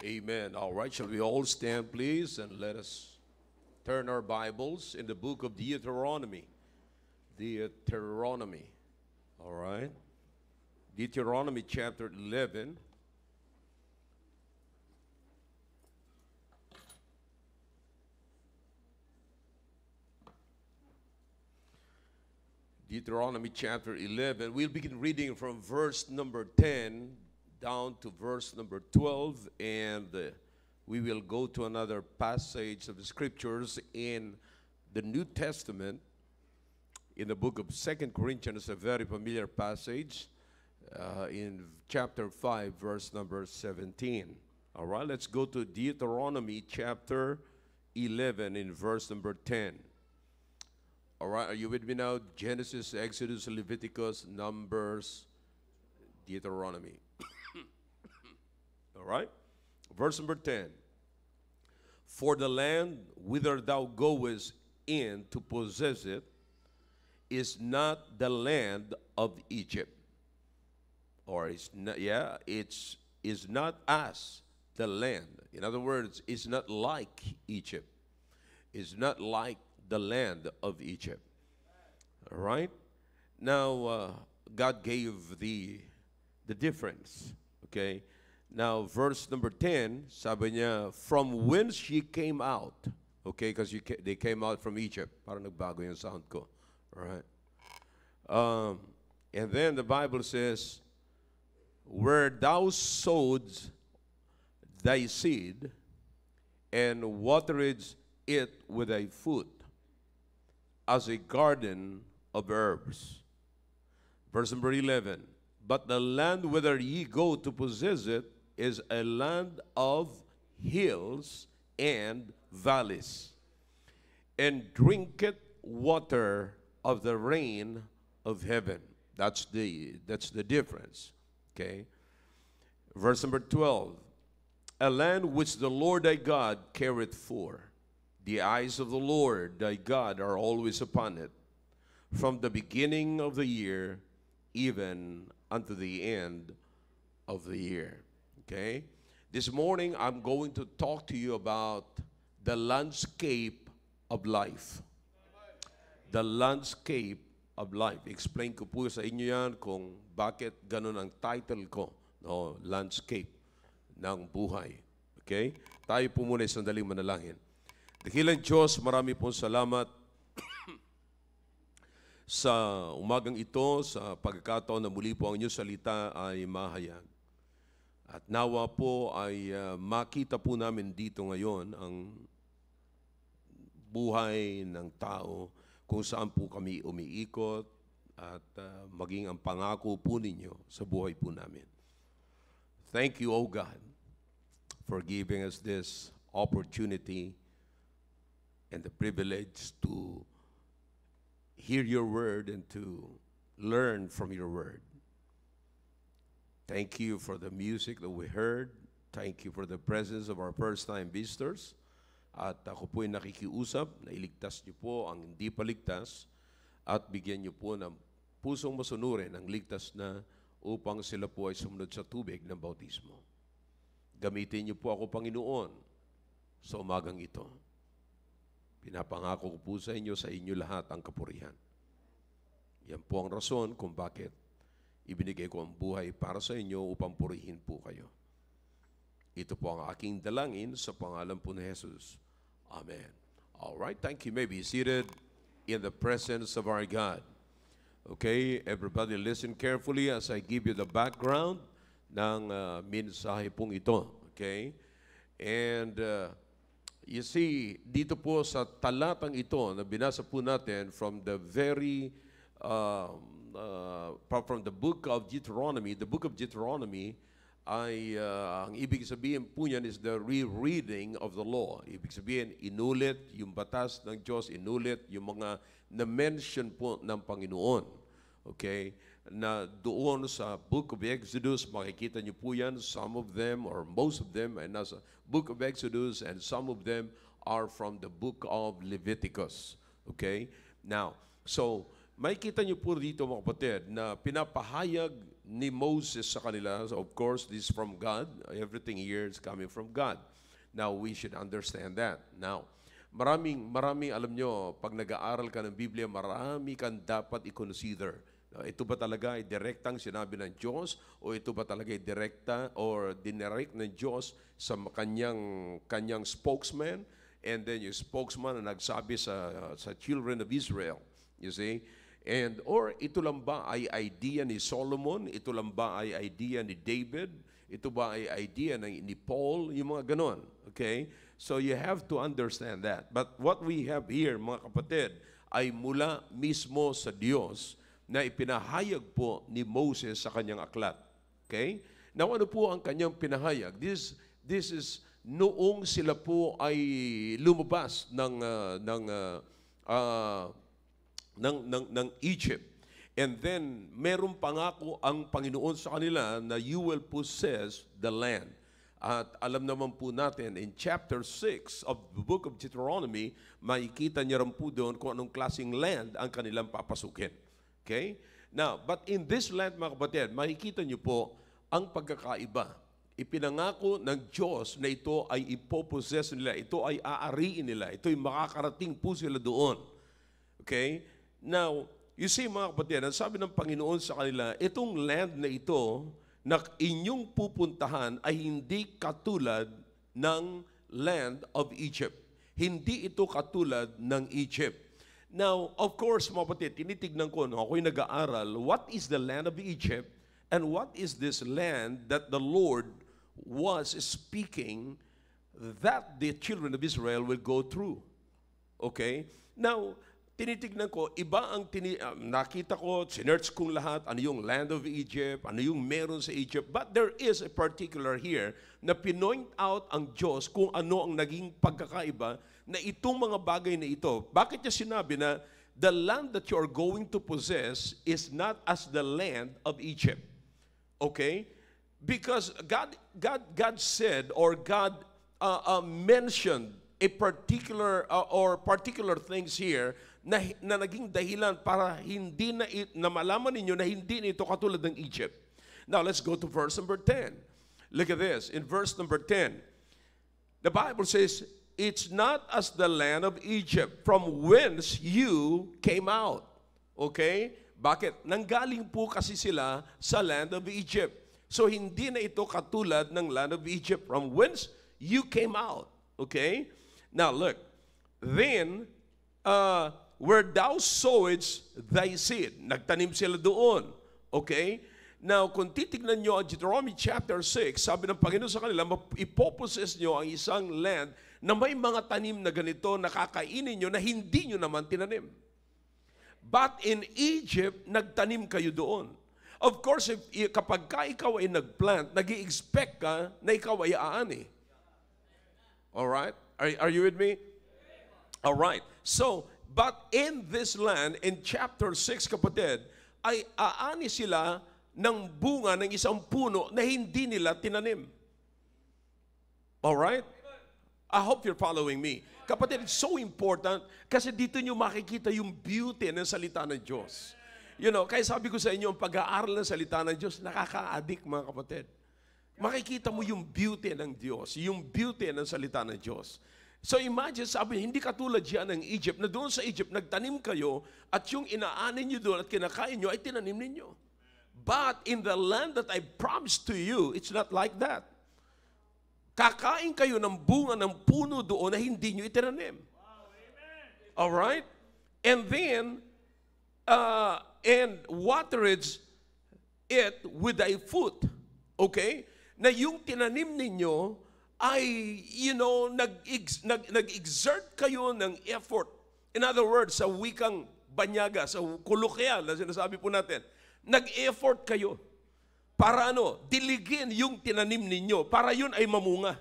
Amen. All right, shall we all stand, please, and let us turn our Bibles in the book of Deuteronomy. Deuteronomy. All right. Deuteronomy chapter 11. Deuteronomy chapter 11. We'll begin reading from verse number 10 down to verse number 12, and we will go to another passage of the scriptures in the New Testament, in the book of 2 Corinthians, a very familiar passage, in chapter 5, verse number 17. All right, let's go to Deuteronomy chapter 11 in verse number 10. All right, are you with me now? Genesis, Exodus, Leviticus, Numbers, Deuteronomy. All right, verse number 10. For the land whither thou goest in to possess it is not the land of Egypt. Or it's not, is not as the land. In other words, it's not like Egypt. It's not like the land of Egypt. All right? Now, God gave the difference. Okay? Now, verse number 10, sabi niya, from whence she came out. Okay? Because they came out from Egypt. Parang nagbago yung sound ko. All right? And then the Bible says, where thou sowest thy seed, and wateredst it with thy foot, as a garden of herbs. Verse number 11, but the land whither ye go to possess it is a land of hills and valleys, and drinketh water of the rain of heaven. That's the difference. Okay. Verse number 12, a land which the Lord thy God careth for. The eyes of the Lord thy God are always upon it, from the beginning of the year even unto the end of the year. Okay? This morning, I'm going to talk to you about the landscape of life. The landscape of life. Explain ko po sa inyo yan kung bakit ganun ang title ko. No, landscape ng buhay. Okay? Tayo po muna sandaling manalangin. Dakilang Diyos, marami pong salamat sa umagang ito, sa pagkakataon na muli po ang inyong salita ay mahayag. At nawa po ay makita po namin dito ngayon ang buhay ng tao kung saan po kami umiikot at maging ang pangako po ninyo sa buhay po namin. Thank you, O God, for giving us this opportunity and the privilege to hear your word and to learn from your word. Thank you for the music that we heard. Thank you for the presence of our first-time visitors. At ako po'y nakikiusap na iligtas niyo po ang hindi paligtas at bigyan niyo po ng pusong masunurin ang ligtas na upang sila po ay sumunod sa tubig ng bautismo. Gamitin niyo po ako, Panginoon, sa umagang ito. Pinapangako ko po sa inyo lahat ang kapurihan. Yan po ang rason kung bakit ibinigay ko ang buhay para sa inyo upang purihin po kayo. Ito po ang aking dalangin sa pangalan po ni Jesus. Amen. All right, thank you. You may be seated in the presence of our God. Okay, everybody listen carefully as I give you the background ng mensahe pong ito. Okay? And you see, dito po sa talatang ito na binasa po natin from the book of Deuteronomy. The book of Deuteronomy ay, ang ibig sabihin po niyan is the rereading of the law. Ibig sabihin, inulit yung batas ng Diyos, inulit yung mga na-mention po ng Panginoon. Okay? Na doon sa book of Exodus, makikita niyo po yan, some of them or most of them ay nasa book of Exodus, and some of them are from the book of Leviticus. Okay? Now, so Makikita niyo po dito mga kapatid na pinapahayag ni Moses sa kanila. So of course, this is from God. Everything here is coming from God. Now, we should understand that. Now, maraming alam nyo, pag nag-aaral ka ng Biblia, marami kang dapat i-consider. Ito ba talaga ay direktang sinabi ng Diyos o ito ba talaga ay direkta or dinirect ng Diyos sa kanyang spokesman, and then yung spokesman na nagsabi sa children of Israel, you see? And or ito lang ba ay idea ni Solomon? Ito lang ba ay idea ni David? Ito ba ay idea ni Paul? Yung mga ganon. Okay? So you have to understand that. But what we have here, mga kapatid, ay mula mismo sa Diyos na ipinahayag po ni Moses sa kanyang aklat. Okay? Now ano po ang kanyang pinahayag? This is noong sila po ay lumabas ng Egypt. And then, meron pangako ang Panginoon sa kanila na you will possess the land. At alam naman po natin, in chapter 6 of the book of Deuteronomy, makikita niya rin po doon kung anong klaseng land ang kanilang papasukin. Okay? Now, but in this land, mga kapatid, makikita niyo po ang pagkakaiba. Ipinangako ng Diyos na ito ay ipopossess nila, ito ay aariin nila, ito ay makakarating po sila doon. Okay? Now, you see mga kapatid, ang sabi ng Panginoon sa kanila, itong land na ito na inyong pupuntahan ay hindi katulad ng land of Egypt. Hindi ito katulad ng Egypt. Now, of course, mga kapatid, tinitignan ko, ako'y nag-aaral, what is the land of Egypt and what is this land that the Lord was speaking that the children of Israel will go through? Okay? Now, tinitignan ko, iba ang nakita ko, sinerch kong lahat, ano yung land of Egypt, ano yung meron sa Egypt. But there is a particular here na pinoint out ang Diyos kung ano ang naging pagkakaiba na itong mga bagay na ito. Bakit niya sinabi na the land that you are going to possess is not as the land of Egypt? Okay? Because God said or God mentioned a particular or particular things here na naging dahilan para hindi na malaman ninyo na hindi nito katulad ng Egypt. Now, let's go to verse number 10. Look at this. In verse number 10, the Bible says, it's not as the land of Egypt from whence you came out. Okay? Bakit? Nanggaling po kasi sila sa land of Egypt. So, hindi na ito katulad ng land of Egypt from whence you came out. Okay? Now, look. Then, where thou sowest thy seed. Nagtanim sila doon. Okay? Now, kung titignan nyo ang Deuteronomy chapter 6, sabi ng Panginoon sa kanila, ipopossess nyo ang isang land na may mga tanim na ganito na kakainin nyo na hindi nyo naman tinanim. But in Egypt, nagtanim kayo doon. Of course, kapag ikaw ay nagplant, nag-i-expect ka na ikaw ay aani. Alright? Are you with me? Alright. So, but in this land, in chapter 6, kapatid, ay aani sila ng bunga ng isang puno na hindi nila tinanim. Alright? I hope you're following me. Kapatid, it's so important kasi dito nyo makikita yung beauty ng salita ng Diyos. You know, kaya sabi ko sa inyo, ang pag-aaral ng salita ng Diyos, nakaka-addict mga kapatid. Makikita mo yung beauty ng Diyos, yung beauty ng salita ng Diyos. So imagine, sabi, hindi katulad yan ng Egypt, na doon sa Egypt, nagtanim kayo, at yung inaanin nyo doon at kinakain nyo, ay tinanim ninyo. But in the land that I promised to you, it's not like that. Kakain kayo ng bunga ng puno doon na hindi nyo itinanim. Alright? And then, and waterage it with thy foot. Okay? Na yung tinanim ninyo ay, you know, nag-exert kayo ng effort. In other words, sa wikang banyaga, sa kolokial na sinasabi po natin, nag-effort kayo. Para ano? Diligin yung tinanim ninyo. Para yun ay mamunga.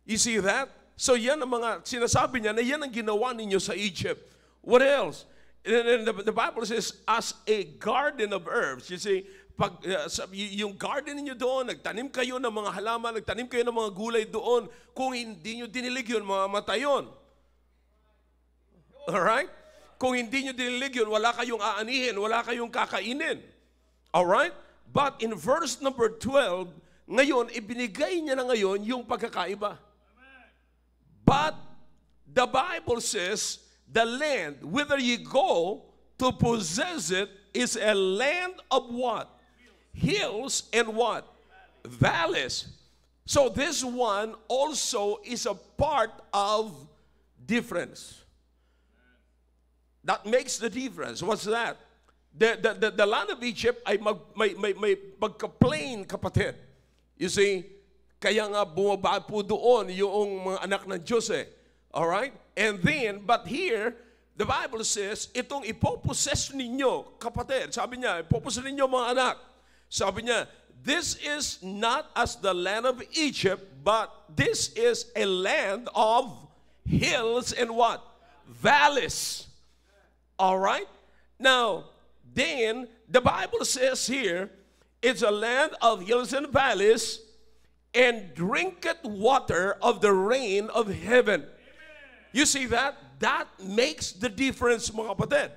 You see that? So yan ang mga sinasabi niya na yan ang ginawa ninyo sa Egypt. What else? And the Bible says, as a garden of herbs. You see, pag, yung garden niyo doon, nagtanim kayo ng mga halaman, nagtanim kayo ng mga gulay doon. Kung hindi niyo dinilig yun, mamamatay yun. Alright? Kung hindi nyo dinilig yun, wala kayong aanihin, wala kayong kakainin. Alright? But in verse number 12, ngayon, ibinigay niya na ngayon yung pagkakaiba. But the Bible says, the land, whither ye go to possess it, is a land of what? Hills and what? Valleys. So this one also is a part of difference. That makes the difference. What's that? The land of Egypt ay may pagka-plain, kapatid. You see, kaya nga bumaba po doon yung mga anak ng Diyos eh. Alright? And then, but here, the Bible says, itong ipopossess ninyo, kapatid, sabi niya, ipopossess ninyo mga anak. Sabi niya, this is not as the land of Egypt, but this is a land of hills and what? Valleys. All right? Now, then, the Bible says here, it's a land of hills and valleys, and drinketh water of the rain of heaven. You see that? That makes the difference, mga kapatid.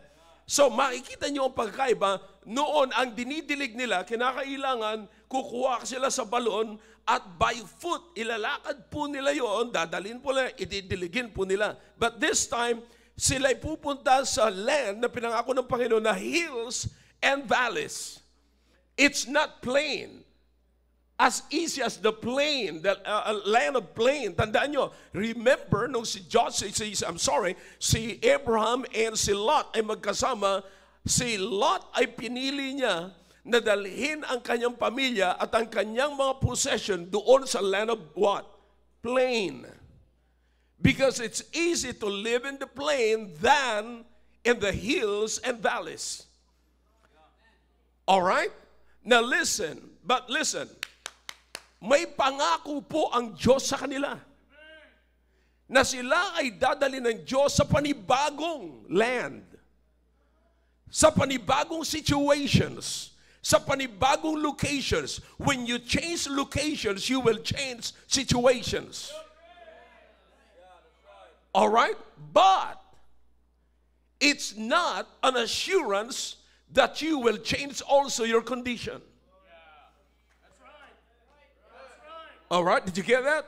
So, makikita nyo ang pagkaiba. Noon, ang dinidilig nila, kinakailangan, kukuha sila sa balon, at by foot, ilalakad po nila yon, dadalhin po nila, ididiligin po nila. But this time, sila'y pupunta sa land na pinangako ng Panginoon na hills and valleys. It's not plain. As easy as the plain, the land of plain. Tandaan nyo, remember, nung si Abraham and si Lot ay magkasama, si Lot ay pinili niya na dalhin ang kanyang pamilya at ang kanyang mga possession doon sa land of what? Plain. Because it's easy to live in the plain than in the hills and valleys. All right? Now listen, may pangako po ang Diyos sa kanila na sila ay dadali ng Diyos sa panibagong land, sa panibagong situations, sa panibagong locations. When you change locations, you will change situations. All right? But it's not an assurance that you will change also your condition. All right? Did you get that?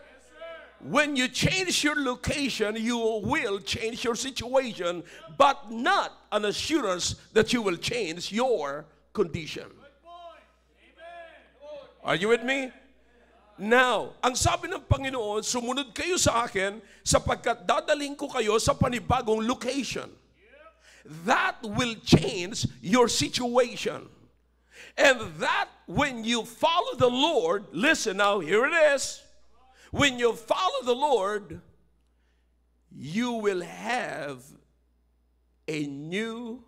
When you change your location, you will change your situation, but not an assurance that you will change your condition. Are you with me? Now, ang sabi ng Panginoon, sumunod kayo sa akin sapagkat dadaling ko kayo sa panibagong location. That will change your situation. And that when you follow the Lord, listen now, here it is. When you follow the Lord, you will have a new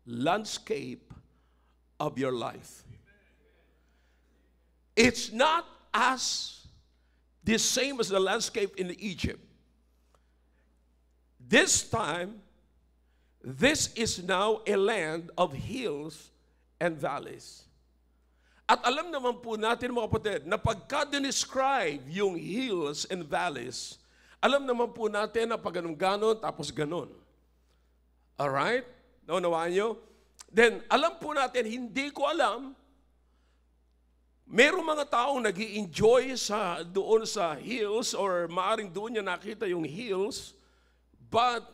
landscape of your life. It's not as the same as the landscape in Egypt. This time, this is now a land of hills and valleys. At alam naman po natin mga kapatid, na pagka-describe yung hills and valleys, alam naman po natin na pag ganon, tapos ganon. Alright? Naunawaan nyo? Then, alam po natin, hindi ko alam, merong mga taong nag-i-enjoy doon sa hills or maaring doon niya nakita yung hills, but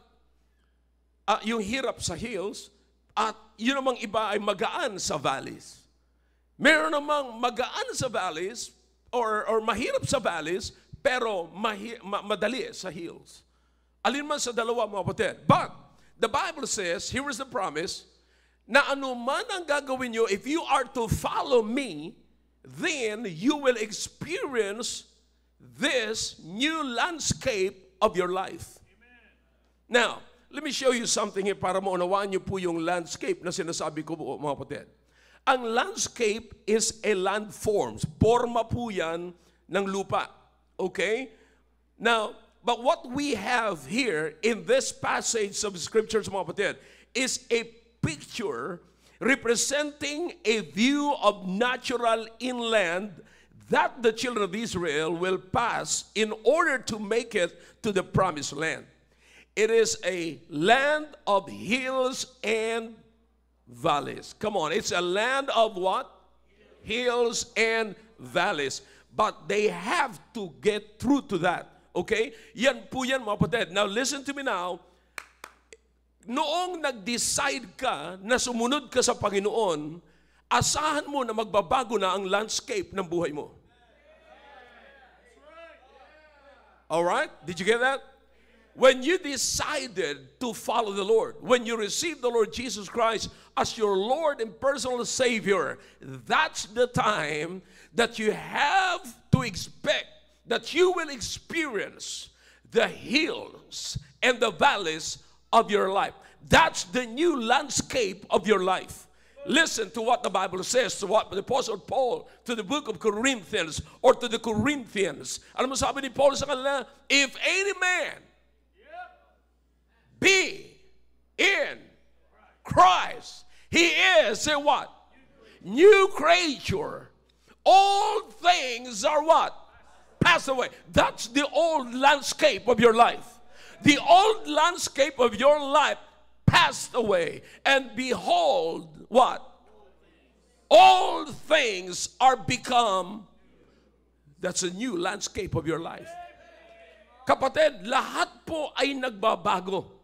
yung hirap sa hills, at yun namang iba ay magaan sa valleys. Meron namang magaan sa valleys or mahirap sa valleys, pero madali sa hills. Alin man sa dalawa, mga kapatid. But the Bible says, here is the promise, na anuman ang gagawin nyo, if you are to follow me, then you will experience this new landscape of your life. Amen. Now, let me show you something here para maunawaan niyo po yung landscape na sinasabi ko po, mga kapatid. Ang landscape is a landforms. Forma po yan ng lupa. Okay? Now, but what we have here in this passage of scriptures, mga kapatid, is a picture representing a view of natural inland that the children of Israel will pass in order to make it to the promised land. It is a land of hills and valleys. Come on, it's a land of what? Hills and valleys. But they have to get through to that. Okay? Yan po yan, mga kapatid. Now, listen to me now. Noong nag-decide ka na sumunod ka sa Panginoon, asahan mo na magbabago na ang landscape ng buhay mo. Alright? Did you get that? When you decided to follow the Lord, when you received the Lord Jesus Christ as your Lord and personal Savior, that's the time that you have to expect that you will experience the hills and the valleys of your life. That's the new landscape of your life. Listen to what the Bible says, to what the Apostle Paul, to the book of Corinthians, or to the Corinthians. Alam mo sabi ni Paul sa kanila, if any man be in Christ, he is a what? New creature. All things are what? Passed away. That's the old landscape of your life. The old landscape of your life passed away. And behold, what? All things are become. That's a new landscape of your life. Kapatid, lahat po ay nagbabago.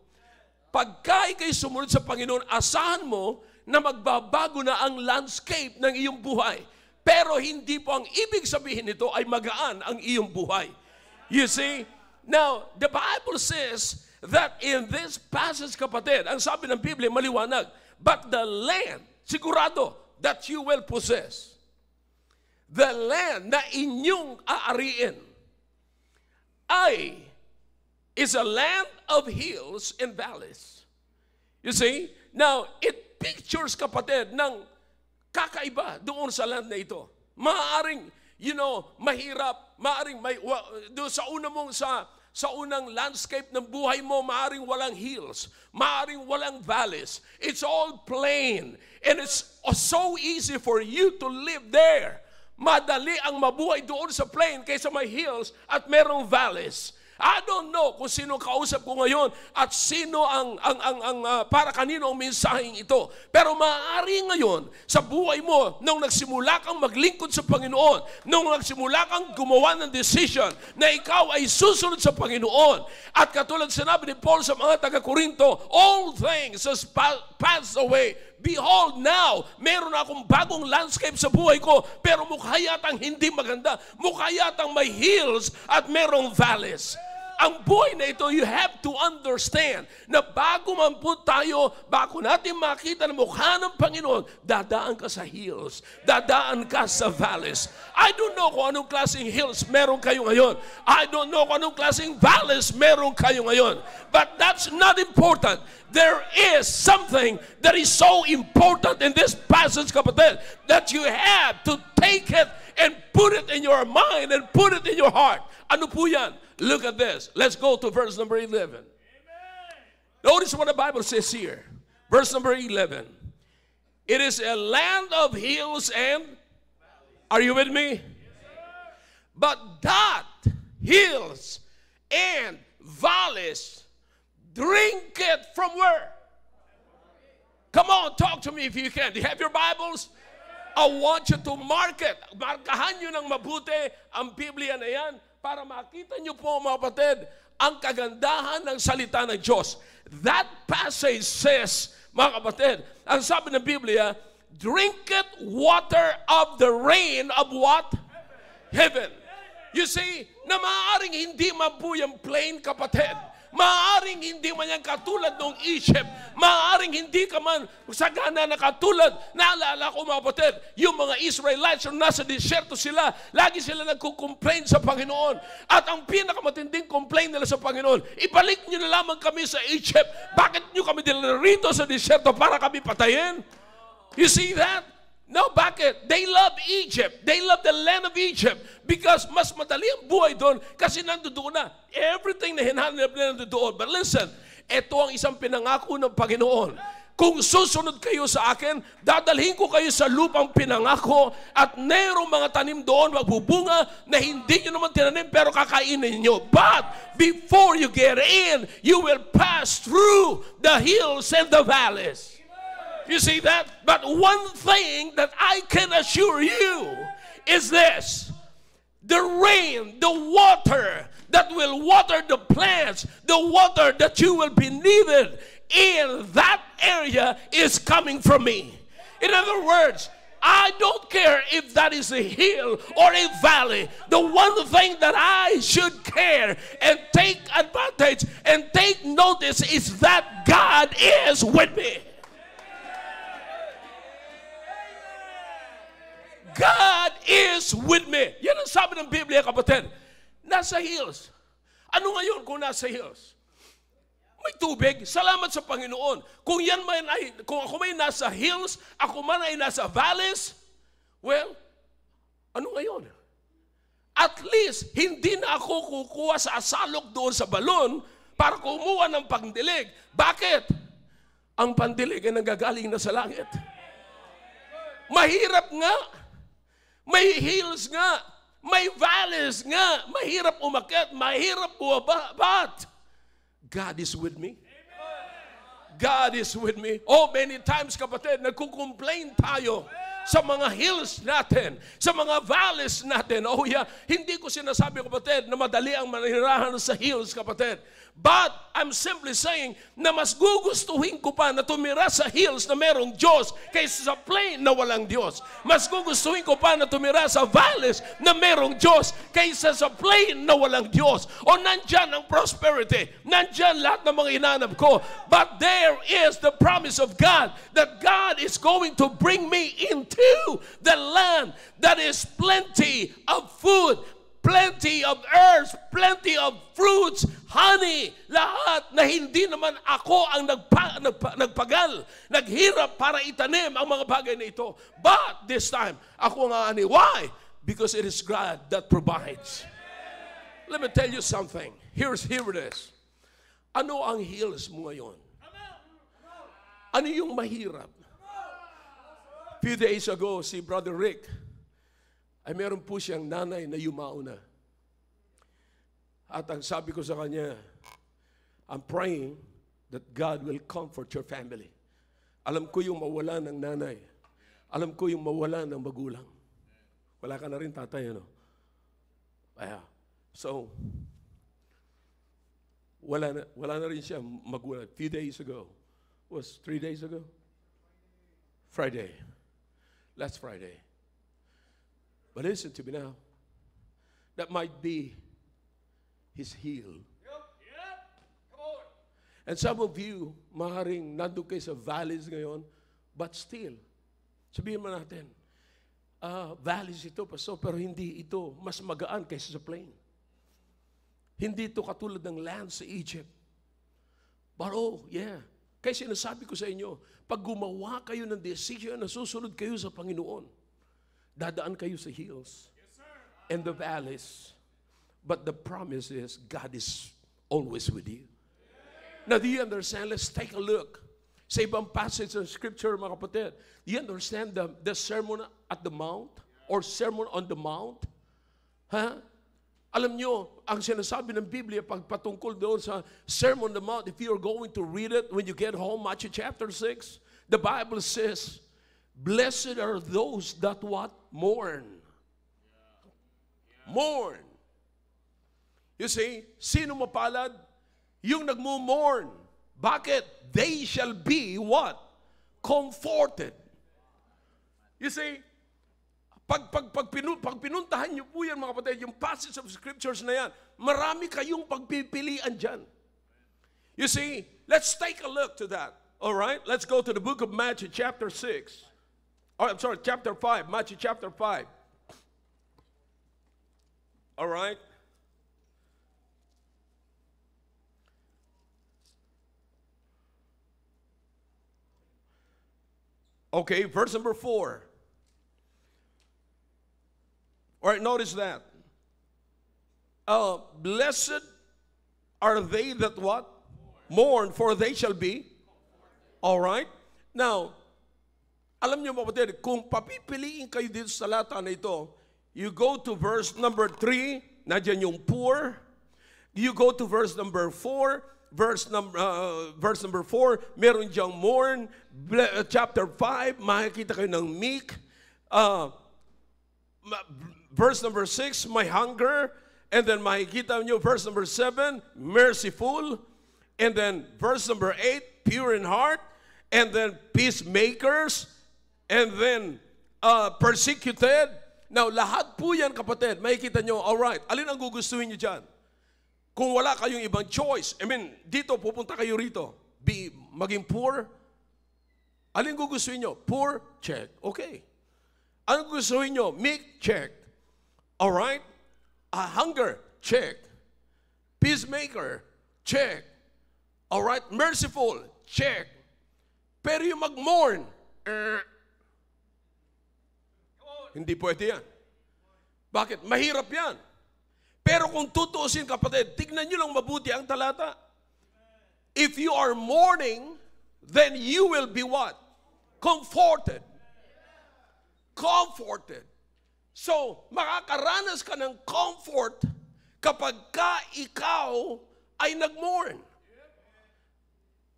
Pagka ikay sumunod sa Panginoon, asahan mo na magbabago na ang landscape ng iyong buhay. Pero hindi po ang ibig sabihin nito ay magaan ang iyong buhay. You see? Now, the Bible says that in this passage, kapatid, ang sabi ng Biblia, maliwanag, but the land, sigurado, that you will possess, the land na inyong aariin, is a land of hills and valleys. You see? Now, it pictures, kapatid, ng kakaiba doon sa land na ito. Maaaring, mahirap, maaaring doon sa unang landscape ng buhay mo, maaaring walang hills, maaaring walang valleys. It's all plain. And it's so easy for you to live there. Madali ang mabuhay doon sa plain kaysa may hills at merong valleys. I don't know kung sino kausap ko ngayon at sino para kanino ang mensaheng ito. Pero maaari ngayon sa buhay mo nung nagsimula kang maglingkod sa Panginoon, nung nagsimula kang gumawa ng decision na ikaw ay susunod sa Panginoon. At katulad sinabi ni Paul sa mga taga-Korinto, all things has passed away. Behold now, meron akong bagong landscape sa buhay ko, pero mukha yatang hindi maganda. Mukha yatang may hills at merong valleys. Ang buhay na ito, you have to understand na bago man po tayo, bago natin makita na mukha ng Panginoon, dadaan ka sa hills, dadaan ka sa valleys. I don't know kung anong klaseng hills meron kayo ngayon. I don't know kung anong klaseng valleys meron kayo ngayon. But that's not important. There is something that is so important in this passage, kapatid, that you have to take it and put it in your mind and put it in your heart. Ano po yan? Look at this. Let's go to verse number 11. Amen. Notice what the Bible says here. Verse number 11. It is a land of hills and... Are you with me? Yes, but that hills and valleys drink it from where? Come on, talk to me if you can. Do you have your Bibles? I want you to mark it. Markahan nyo ng mabuti ang Biblia na yan para makita nyo po, mga kapatid, ang kagandahan ng salita ng Diyos. That passage says, mga kapatid, ang sabi ng Biblia, drink it water of the rain of what? Heaven. You see, na maaaring hindi mabuhay ang plain, kapatid. Maaaring hindi man yan katulad ng Egypt. Maaaring hindi ka man sagana na katulad. Naalala ko, mga kapatid, yung mga Israelites nung nasa disyerto sila, lagi sila nagko-complain sa Panginoon. At ang pinakamatinding complain nila sa Panginoon, ibalik nyo na lamang kami sa Egypt. Bakit nyo kami dinala rito sa disyerto para kami patayin? You see that? No, bakit? They love Egypt. They love the land of Egypt because mas madali ang buhay doon kasi nandoon na. Everything na hinahanap nila nandoon. But listen, ito ang isang pinangako ng Panginoon. kung susunod kayo sa akin, dadalhin ko kayo sa lupang pinangako at merong mga tanim doon magbubunga na hindi nyo naman tinanim pero kakainin nyo. But before you get in, you will pass through the hills and the valleys. You see that? But one thing that I can assure you is this. The rain, the water that will water the plants, the water that you will be needed in that area is coming from me. In other words, I don't care if that is a hill or a valley. The one thing that I should care and take advantage and take notice is that God is with me. God is with me. Yan ang sabi ng Biblia, kapatid. Nasa hills. Ano ngayon kung nasa hills? May tubig, salamat sa Panginoon. Kung ako may nasa hills, ako man ay nasa valleys, well, ano ngayon? At least, hindi na ako kukuha sa asalok doon sa balon para kumuha ng pandilig. Bakit? Ang pandilig ay nanggagaling na sa langit. Mahirap nga. May hills nga. May valleys nga. Mahirap umakyat. Mahirap buwaba. But God is with me. God is with me. Oh, many times, kapatid, nagkukomplain tayo sa mga hills natin, sa mga valleys natin. Oh yeah, hindi ko sinasabi, kapatid, na madali ang manirahan sa hills, kapatid. But I'm simply saying na mas gugustuhin ko pa na tumira sa hills na merong Diyos kaysa sa plain na walang Diyos. Mas gugustuhin ko pa na tumira sa valleys na merong Diyos kaysa sa plain na walang Diyos. O nandyan ang prosperity, nandyan lahat ng mga hinanap ko. But there is the promise of God that God is going to bring me into the land that is plenty of food, plenty of herbs, plenty of fruits, honey, lahat na hindi naman ako ang nagpagal, naghirap para itanim ang mga bagay na ito. But this time, ako nga ani. Why? Because it is God that provides. Let me tell you something. Here it is. Ano ang hills mo ngayon? Ano yung mahirap? Few days ago, si Brother Rick, ay meron po siyang nanay na yumao na. At ang sabi ko sa kanya, I'm praying that God will comfort your family. Alam ko yung mawala ng nanay. Alam ko yung mawala ng magulang. Wala ka na rin, tatay, ano? So, wala na rin siya magulang. Few days ago. Was 3 days ago? Friday. Last Friday. But listen to me now. That might be his heel. Yep. Come on. And some of you, maaaring nandun kayo sa valleys ngayon, but still, sabihin mo natin, valleys ito, Pastor, pero hindi ito mas magaan kaysa sa plain. Hindi ito katulad ng land sa Egypt. But oh, yeah. Kaya sinasabi ko sa inyo, pag gumawa kayo ng decision na susunod kayo sa Panginoon, dadaan kayo sa hills and the valleys. But the promise is God is always with you. Now, do you understand? Let's take a look. Sa ibang passage of Scripture, mga kapatid, do you understand the Sermon at the Mount? Or Sermon on the Mount? Huh? Alam nyo, ang sinasabi ng Biblia pagpatungkol doon sa Sermon on the Mount, if you're going to read it when you get home, Matthew chapter 6, the Bible says, blessed are those that what? Mourn. Mourn. You see, sino mapalad? Yung nagmo-mourn. Bakit? They shall be what? Comforted. You see, pag pinuntahan niyo po yan, mga kapatid, yung passage of scriptures na yan, marami kayong pagpipilian dyan. You see, let's take a look to that. All right? Let's go to the book of Matthew chapter 6. Oh, I'm sorry, chapter 5. Matthew chapter 5. All right? Okay, verse number 4. All right, notice that. Blessed are they that what? Mourn, for they shall be. All right. Now, alam niyo mga kapatid, kung papipiliin kayo dito sa talata na ito, you go to verse number 3, nandiyan yung poor. You go to verse number 4, verse number 4, meron diyang mourn. Chapter 5, makikita kayo ng meek. Verse number 6, my hunger. And then makikita niyo verse number 7, merciful. And then verse number 8, pure in heart. And then peacemakers. And then persecuted. Now, lahat po yan, kapatid, makikita nyo, alright, alin ang gugustuhin nyo dyan? Kung wala kayong ibang choice, I mean, dito, pupunta kayo rito, maging poor, alin gugustuhin nyo? Poor, check, okay. Anong gugustuhin nyo? Meek, check. Alright? Hunger, check. Peacemaker, check. Alright? Merciful, check. Pero yung mag-mourn, hindi pwede yan. Bakit? Mahirap yan. Pero kung tutuusin, kapatid, tignan nyo lang mabuti ang talata. If you are mourning, then you will be what? Comforted. Comforted. So, makakaranas ka ng comfort kapag ka ikaw ay nag-mourn.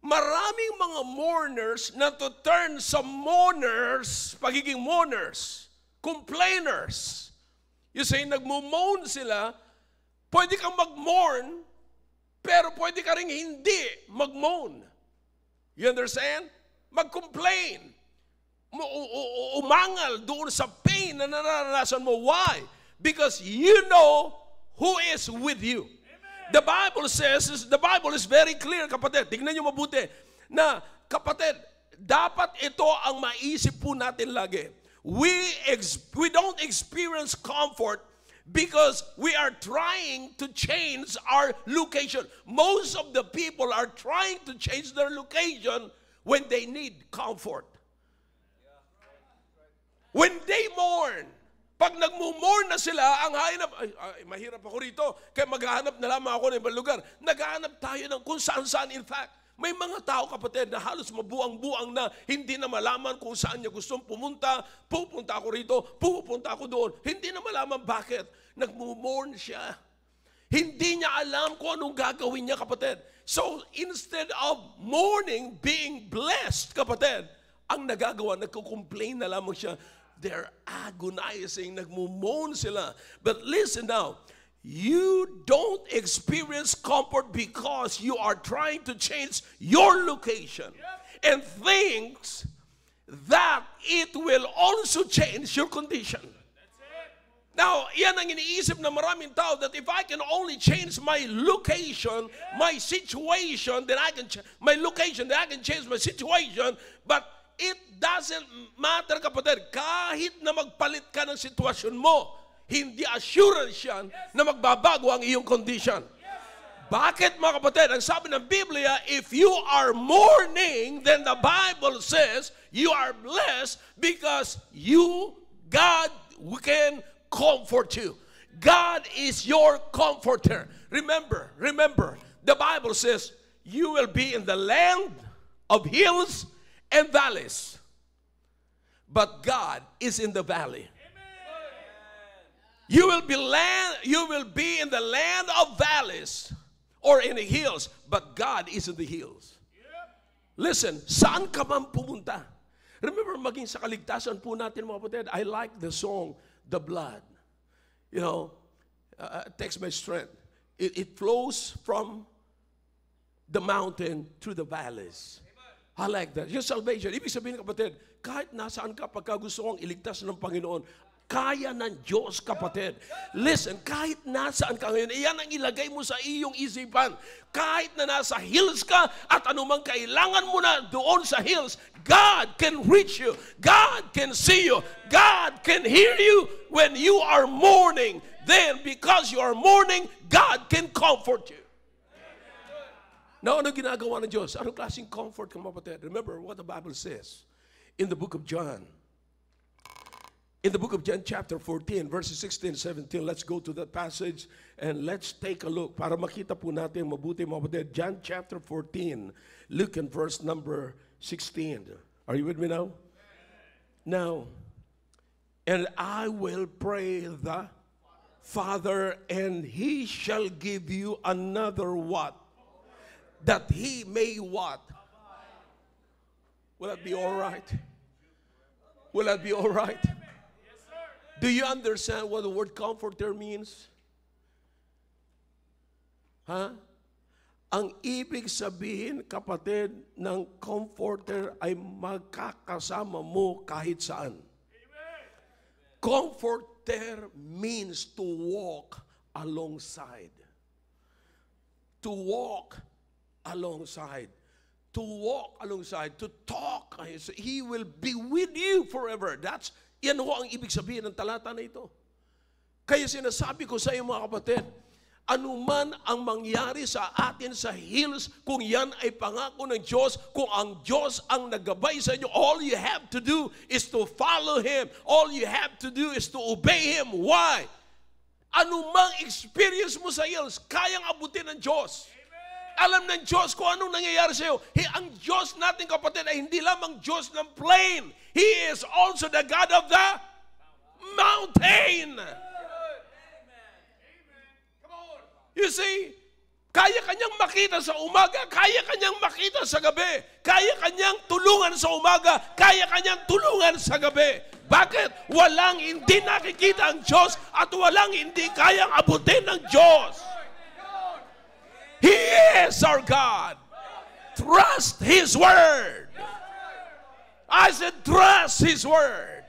Maraming mga mourners na to turn sa mourners, pagiging mourners, complainers. You say, nagmo-moan sila, pwede kang mag-mourn, pero pwede ka rin hindi mag-moan. You understand? Mag-complain. Umangal doon sa pain na naranasan mo. Why? Because you know who is with you. The Bible says, the Bible is very clear, kapatid. Tignan nyo mabuti. Na, kapatid, dapat ito ang maisip po natin lagi. We don't experience comfort because we are trying to change our location. Most of the people are trying to change their location when they need comfort. When they mourn, pag nagmumorn na sila, ang hanap, ay, mahirap ako rito, kaya maghahanap na lamang ako ng ibang lugar. Naghahanap tayo ng kung saan-saan. In fact, may mga tao, kapatid, na halos mabuang-buang na hindi na malaman kung saan niya gustong pumunta. Pupunta ako rito, pupunta ako doon. Hindi na malaman bakit. Nagmumorn siya. Hindi niya alam kung anong gagawin niya, kapatid. So, instead of mourning, being blessed, kapatid, ang nagagawa, nagko-complain na lamang siya. They're agonizing, nagmumoan sila. But listen now, you don't experience comfort because you are trying to change your location and thinks that it will also change your condition. Now, yan ang iniisip ng maraming tao, that if I can only change my location, my situation, then I can my location, then I can change my situation. But it doesn't matter, kapatid. Kahit na magpalit ka ng sitwasyon mo, hindi assurance yan na magbabago ang iyong condition. Bakit, mga kapatid? Ang sabi ng Biblia, if you are mourning, then the Bible says you are blessed because God can comfort you. God is your comforter. Remember, the Bible says you will be in the land of hills and valleys. But God is in the valley. You will be in the land of valleys or in the hills, but God is in the hills. Listen, saan ka man pumunta? Remember, maging sa kaligtasan po natin, mga kapatid, I like the song, The Blood. You know, takes my strength. It flows from the mountain to the valleys. I like that. Yung salvation, ibig sabihin, kapatid, kahit nasaan ka, pagka gusto kong iligtas ng Panginoon, kaya ng Diyos, kapatid. Listen, kahit nasaan ka ngayon, iyan ang ilagay mo sa iyong isipan. Kahit na nasa hills ka at anumang kailangan mo na doon sa hills, God can reach you. God can see you. God can hear you when you are mourning. Then, because you are mourning, God can comfort you. Now, ano ginagawa ng Diyos? Anong klaseng comfort ka, kapatid? Remember what the Bible says in the book of John. In the book of John chapter 14, verses 16 and 17, let's go to that passage and let's take a look para makita po natin mabuti, mga kapatid. John chapter 14, look in verse number 16. Are you with me now? Now, and I will pray the Father, and He shall give you another what? That He may what? Will that be all right? Will that be all right? Do you understand what the word comforter means? Ha? Ang ibig sabihin, kapatid, ng comforter ay magkakasama mo kahit saan. Comforter means to walk alongside. To walk alongside. To walk alongside. To talk. He will be with you forever. Yan ho ang ibig sabihin ng talata na ito. Kaya sinasabi ko sa iyo mga kapatid, anuman ang mangyari sa atin sa hills, kung yan ay pangako ng Diyos, kung ang Diyos ang naggabay sa inyo, all you have to do is to follow Him. All you have to do is to obey Him. Why? Anumang experience mo sa hills, kayang abutin ng Diyos. Alam ng Diyos kung anong nangyayari sa iyo. Ang Diyos natin, kapatid, ay hindi lamang Diyos ng plain. He is also the God of the mountain. You see, kaya kanyang makita sa umaga, kaya kanyang makita sa gabi, kaya kanyang tulungan sa umaga, kaya kanyang tulungan sa gabi. Bakit? Walang hindi nakikita ang Diyos at walang hindi kayang abutin ng Diyos. He is our God. Trust His Word. I said, trust His Word.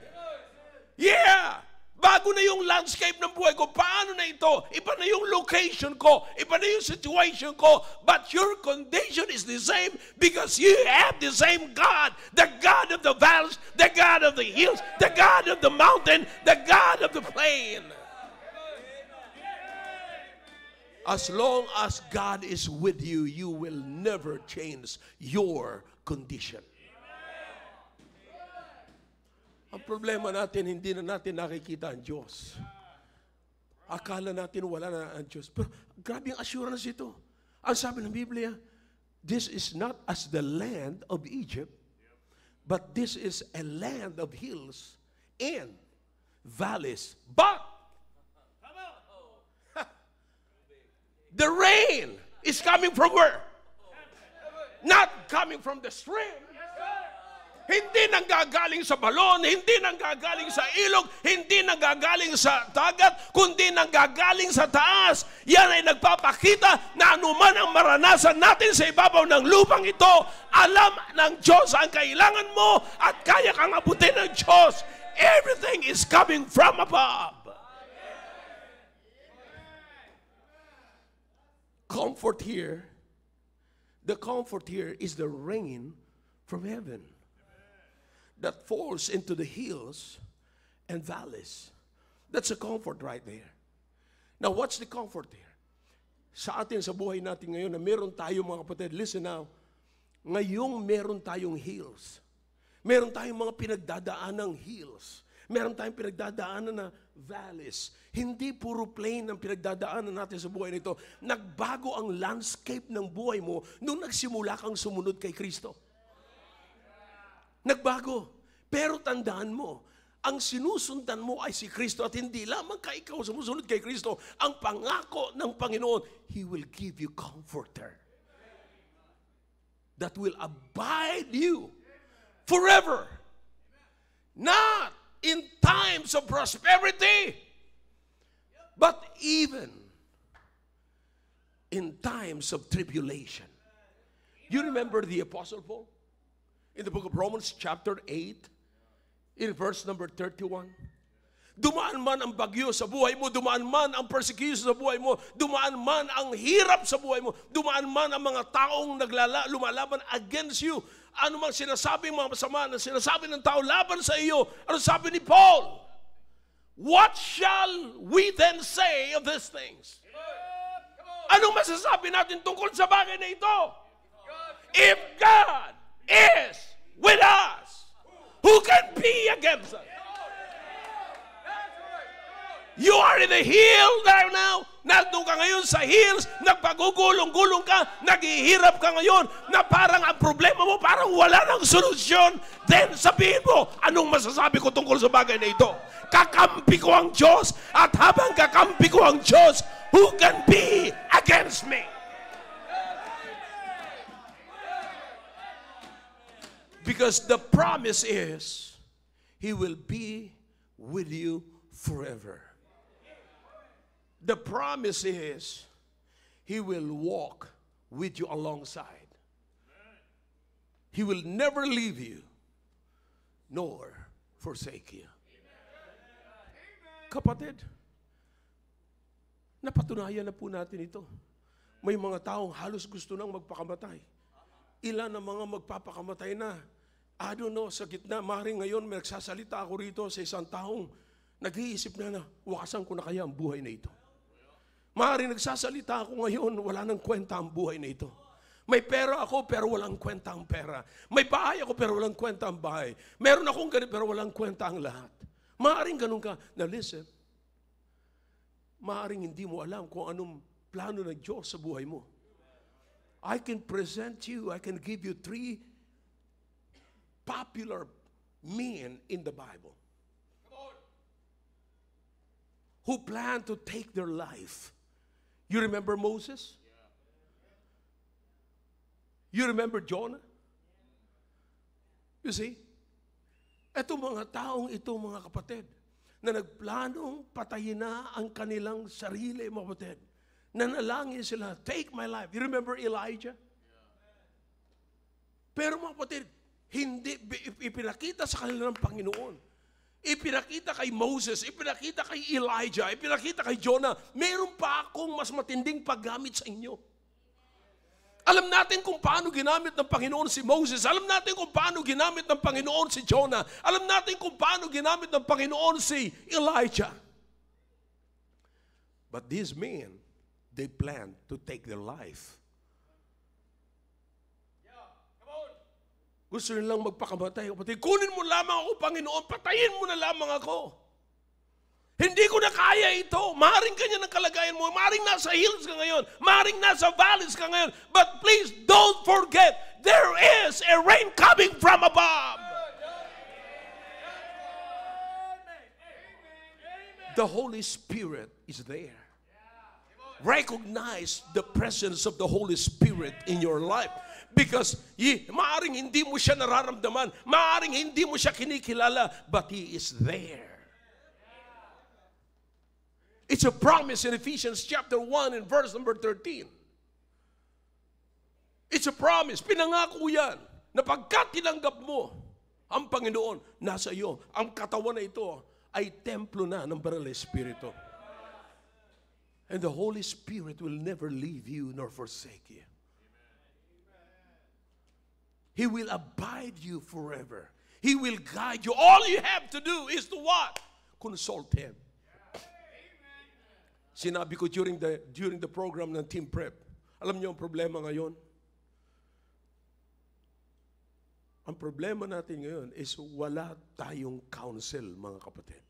Yeah. Bago na yung landscape ng buhay ko, paano na ito? Iba na yung location ko, iba na yung situation ko, but your condition is the same because you have the same God, the God of the valleys, the God of the hills, the God of the mountain, the God of the plain. As long as God is with you, you will never change your condition. Ang problema natin, hindi na natin nakikita ang Diyos. Akala natin wala na ang Diyos. Pero grabe ang assurance ito. Ang sabi ng Biblia, this is not as the land of Egypt, but this is a land of hills and valleys. But the rain is coming from where? Not coming from the stream. Hindi nanggagaling sa balon, hindi nanggagaling sa ilog, hindi nanggagaling sa dagat, kundi nanggagaling sa taas. Yan ay nagpapakita na anuman ang maranasan natin sa ibabaw ng lupang ito, alam ng Diyos ang kailangan mo at kaya kang abutin ng Diyos. Everything is coming from above. Comfort here, the comfort here is the rain from heaven that falls into the hills and valleys. That's a comfort right there. Now, what's the comfort here? Sa atin, sa buhay natin ngayon, na meron tayo mga kapatid, listen now, ngayong meron tayong hills. Meron tayong mga pinagdadaanang hills. Meron tayong pinagdadaanan na valleys. Hindi puro plain ang pinagdadaanan natin sa buhay nito. Nagbago ang landscape ng buhay mo nung nagsimula kang sumunod kay Kristo. Nagbago. Pero tandaan mo, ang sinusundan mo ay si Kristo at hindi lamang ka ikaw sumusunod kay Kristo. Ang pangako ng Panginoon, He will give you comforter that will abide you forever. Not in times of prosperity, but even in times of tribulation. You remember the Apostle Paul? In the book of Romans chapter 8, in verse number 31. Dumaan man ang bagyo sa buhay mo, dumaan man ang persecution sa buhay mo, dumaan man ang hirap sa buhay mo, dumaan man ang mga taong lumalaban against you, ano mang sinasabing mga masama na sinasabi ng tao laban sa iyo, ano sabi ni Paul? What shall we then say of these things? Anong masasabi natin tungkol sa bagay na ito? If God is with us, who can be against us? You are in the hill right now. Nandun ka ngayon sa hills, nagpagugulong-gulong ka, naghihirap ka ngayon, na parang ang problema mo, parang wala nang solusyon. Then sabihin mo, anong masasabi ko tungkol sa bagay na ito? Kakampi ko ang Diyos, at habang kakampi ko ang Diyos, who can be against me? Because the promise is, He will be with you forever. The promise is, He will walk with you alongside. He will never leave you, nor forsake you. Kapatid, napatunayan na po natin ito. May mga taong halos gusto nang magpakamatay. Ilan ang mga magpapakamatay na. I don't know, sa gitna, maaaring ngayon may nagsasalita ako rito sa isang taong nag-iisip na wakasan ko na kaya ang buhay na ito. Maaaring nagsasalita ako ngayon, wala nang kwenta ang buhay na ito. May pera ako pero walang kwenta ang pera. May bahay ako pero walang kwenta ang bahay. Meron akong ganito pero walang kwenta ang lahat. Maaaring ganun ka. Now listen, maaaring hindi mo alam kung anong plano ng Diyos sa buhay mo. I can present you, I can give you 3 popular men in the Bible who planned to take their life. You remember Moses? You remember Jonah? You see? Ito mga taong ito, mga kapatid, na nagplanong patayin na ang kanilang sarili, mga kapatid. Nanalangin sila, take my life. You remember Elijah? Pero mga kapatid, hindi, ipinakita sa kanila ng Panginoon. Ipinakita kay Moses, ipinakita kay Elijah, ipinakita kay Jonah, meron pa akong mas matinding paggamit sa inyo. Alam natin kung paano ginamit ng Panginoon si Moses. Alam natin kung paano ginamit ng Panginoon si Jonah. Alam natin kung paano ginamit ng Panginoon si Elijah. But these men, they planned to take their life. Gusto nilang magpakamatay. Kapatid, kunin mo lamang ako, Panginoon. Patayin mo na lamang ako. Hindi ko na kaya ito. Maaaring ganyan ang kalagayan mo. Maaaring nasa hills ka ngayon. Maaaring nasa valleys ka ngayon. But please don't forget, there is a rain coming from above. The Holy Spirit is there. Recognize the presence of the Holy Spirit in your life. Because maaring hindi mo siya nararamdaman, maaring hindi mo siya kinikilala, but He is there. It's a promise in Ephesians chapter 1 and verse number 13. It's a promise. Pinangako yan na pagkat tinanggap mo ang Panginoon, nasa iyo. Ang katawan na ito ay templo na ng Banal na Espiritu. And the Holy Spirit will never leave you nor forsake you. He will abide you forever. He will guide you. All you have to do is to what? Consult Him. Sinabi ko during the program ng Team Prep, alam niyo ang problema ngayon? Ang problema natin ngayon is wala tayong counsel, mga kapatid,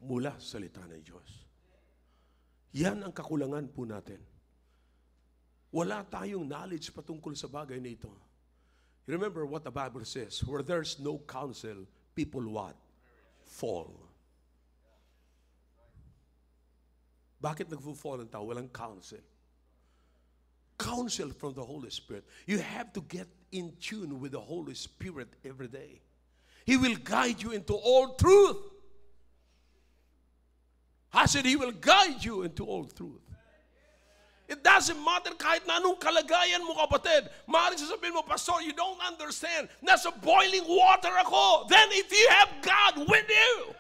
mula sa salita ng Diyos. Yan ang kakulangan po natin. Wala tayong knowledge patungkol sa bagay na ito. Remember what the Bible says, where there's no counsel, people what? Fall. Bakit nagfo-fall ang tao? Walang counsel. Counsel from the Holy Spirit. You have to get in tune with the Holy Spirit every day. He will guide you into all truth. I said He will guide you into all truth. It doesn't matter kahit na anong kalagayan mo, kapatid. Maaaring sasabihin mo, Pastor, you don't understand. Nasa boiling water ako. Then if you have God with you,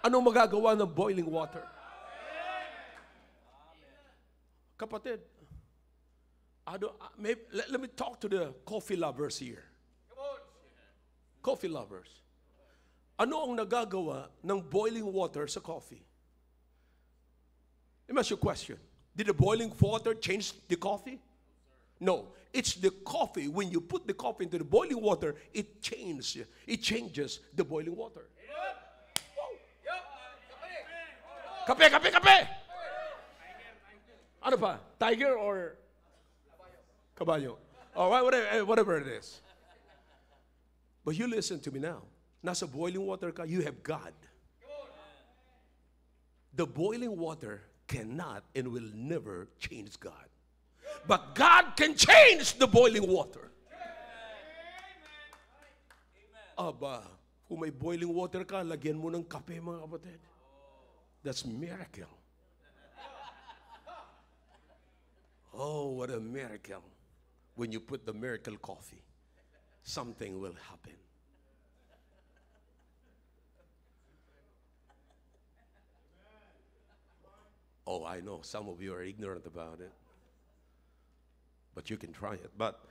anong magagawa ng boiling water? Kapatid, let me talk to the coffee lovers here. Coffee lovers. Ano ang nagagawa ng boiling water sa coffee? Let me ask you a question. Did the boiling water change the coffee? No. It's the coffee. When you put the coffee into the boiling water, it changes the boiling water. Kape, kape, kape! Ano pa? Tiger or kabayo? Or whatever it is. But you listen to me now. Nasa boiling water ka, you have God. The boiling water cannot and will never change God. But God can change the boiling water. Aba, kung may boiling water ka, lagyan mo ng kape, mga kapatid. That's miracle. Oh, what a miracle. When you put the miracle coffee, something will happen. Oh, I know some of you are ignorant about it. But you can try it. But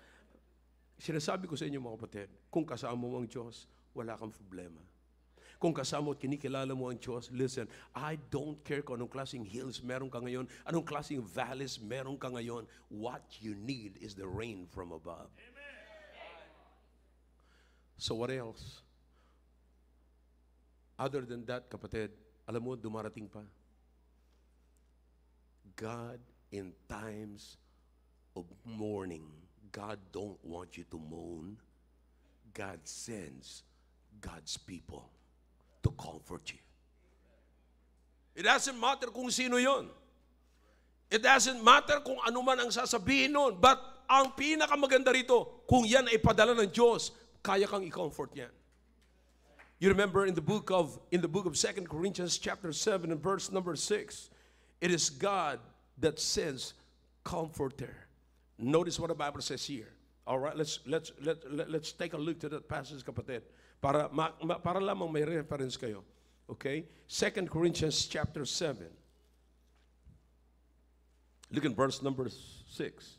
sinasabi ko sa inyo, mga kapatid, kung kasama mo ang Diyos, wala kang problema. Kung kasama at kinikilala mo ang Diyos, listen, I don't care kung anong klaseng hills meron ka ngayon, anong klaseng valleys meron ka ngayon. What you need is the rain from above. Amen. So what else? Other than that, kapatid, alam mo, dumarating pa. God, in times of mourning, God don't want you to moan. God sends God's people to comfort you. It doesn't matter kung sino yon. It doesn't matter kung ano man ang sasabihin nun. But ang pinakamaganda rito, kung yan ay padala ng Diyos, kaya kang i-comfort niyan. You remember in the book of 2 Corinthians chapter 7 and verse number 6, it is God that sends comforter. Notice what the Bible says here. All right, let's take a look to that passage, kapatid. Para lamang may reference kayo. Okay? 2 Corinthians chapter 7. Look at verse number 6.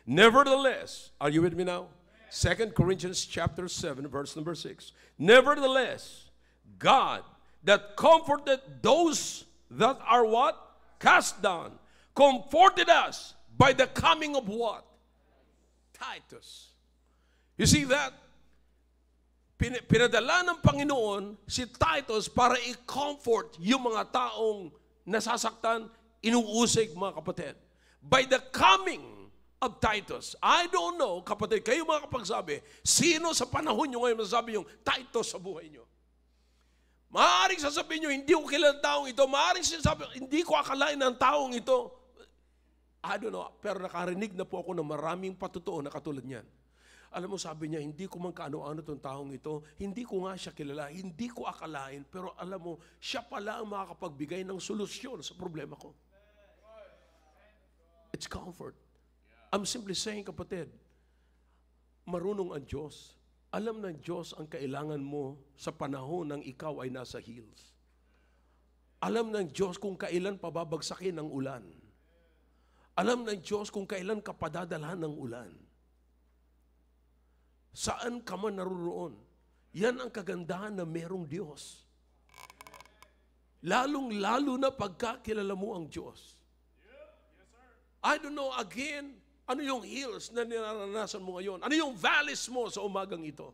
Nevertheless, are you with me now? 2 Corinthians chapter 7, verse number 6. Nevertheless, God that comforted those that are what? Cast down, comforted us by the coming of what? Titus. You see that? Pinadala ng Panginoon si Titus para i-comfort yung mga taong nasasaktan, inuusig, mga kapatid. By the coming of Titus. I don't know, kapatid, kayo mga kapagsabi, sino sa panahon nyo ngayon masasabi yung Titus sa buhay nyo? Maaaring sasabihin nyo, hindi ko kilala taong ito. Maaaring sasabihin, hindi ko akalain ng taong ito. I don't know, pero nakarinig na po ako ng maraming patutuo na katulad niyan. Alam mo, sabi niya, hindi ko man kaano-ano itong taong ito, hindi ko nga siya kilala, hindi ko akalain, pero alam mo, siya pala ang makakapagbigay ng solusyon sa problema ko. It's comfort. I'm simply saying, kapatid, marunong ang Diyos. Alam ng Diyos ang kailangan mo sa panahon ng ikaw ay nasa hills. Alam ng Diyos kung kailan pababagsakin ang ulan. Alam ng Diyos kung kailan ka padadalhan ng ulan. Saan ka man naroon. Yan ang kagandahan na merong Diyos. Lalong-lalo na pagkakilala mo ang Diyos. I don't know, again, ano yung hills na ninaranasan mo ngayon? Ano yung valleys mo sa umagang ito?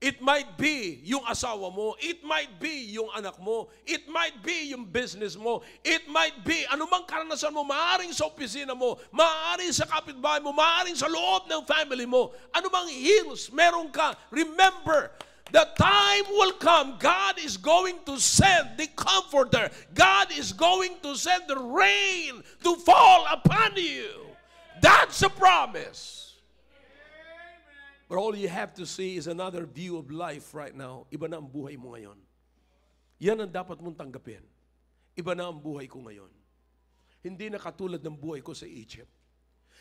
It might be yung asawa mo. It might be yung anak mo. It might be yung business mo. It might be anumang karanasan mo, maaaring sa opisina mo, maaaring sa kapitbahay mo, maaaring sa loob ng family mo. Anumang hills meron ka, remember, the time will come, God is going to send the comforter. God is going to send the rain to fall upon you. That's a promise. But all you have to see is another view of life right now. Iba na ang buhay mo ngayon. Yan ang dapat mong tanggapin. Iba na ang buhay ko ngayon. Hindi na katulad ng buhay ko sa Egypt.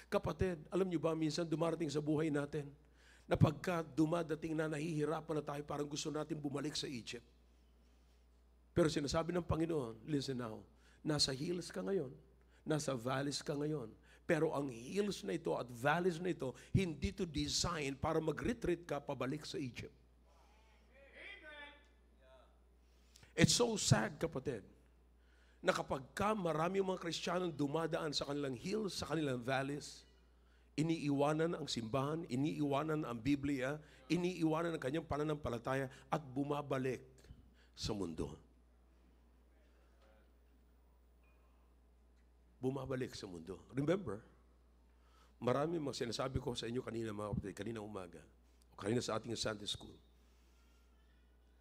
Kapatid, alam niyo ba, minsan dumarating sa buhay natin na pagka dumadating na nahihirapan na tayo, parang gusto natin bumalik sa Egypt. Pero sinasabi ng Panginoon, listen now, nasa hills ka ngayon, nasa valleys ka ngayon, pero ang hills na ito at valleys na ito, hindi to design para mag-retreat ka pabalik sa Egypt. It's so sad, kapatid, na kapag marami mga Kristiyanong dumadaan sa kanilang hills, sa kanilang valleys, iniiwanan ang simbahan, iniiwanan ang Biblia, iniiwanan ang kanyang pananampalataya at bumabalik sa mundo. bumabalik sa mundo. Remember, marami mga sinasabi ko sa inyo kanina mga kapatid, kanina umaga, o kanina sa ating Sunday school.